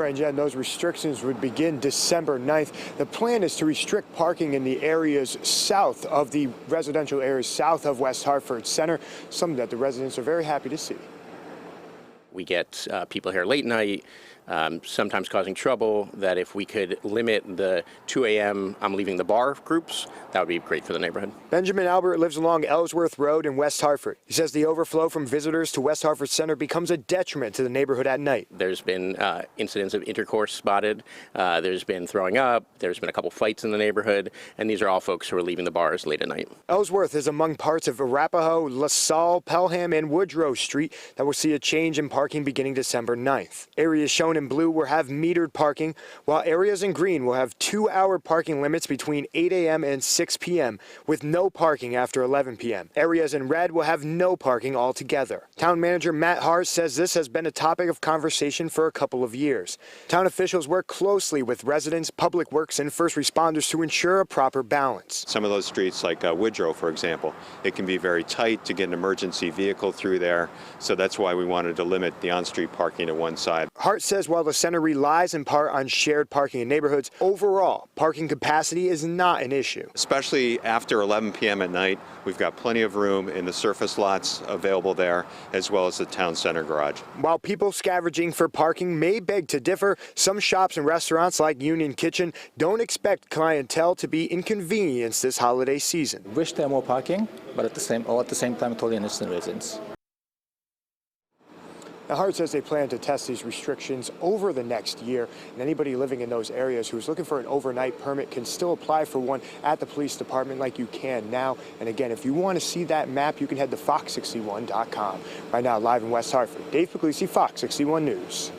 Right, and Jen, those restrictions would begin December 9th. The plan is to restrict parking in the areas south of the residential areas south of West Hartford Center, something that the residents are very happy to see. We get people here late night, sometimes causing trouble, that if we could limit the 2 a.m. I'm leaving the bar groups, that would be great for the neighborhood. Benjamin Albert lives along Ellsworth Road in West Hartford. He says the overflow from visitors to West Hartford Center becomes a detriment to the neighborhood at night. There's been incidents of intercourse spotted. There's been throwing up. There's been a couple fights in the neighborhood, and these are all folks who are leaving the bars late at night. Ellsworth is among parts of Arapahoe, LaSalle, Pelham, and Woodrow Street that will see a change in parking beginning December 9th. Areas shown in blue will have metered parking, while areas in green will have 2-hour parking limits between 8 a.m. and 6 p.m. with no parking after 11 p.m. Areas in red will have no parking altogether. Town Manager Matt Hart says this has been a topic of conversation for a couple of years. Town officials work closely with residents, public works, and first responders to ensure a proper balance. Some of those streets, like Woodrow, for example, it can be very tight to get an emergency vehicle through there, so that's why we wanted to limit the on-street parking to one side. Hart says while the center relies in part on shared parking in neighborhoods, overall, parking capacity is not an issue. Especially after 11 p.m. at night, we've got plenty of room in the surface lots available there, as well as the town center garage. While people scavenging for parking may beg to differ, some shops and restaurants like Union Kitchen don't expect clientele to be inconvenienced this holiday season. Wish there more parking, but at the same time, totally understand reasons. Now, Hart says they plan to test these restrictions over the next year, and anybody living in those areas who's looking for an overnight permit can still apply for one at the police department like you can now. And again, if you want to see that map, you can head to fox61.com. Right now, live in West Hartford, Dave Puglisi, Fox 61 News.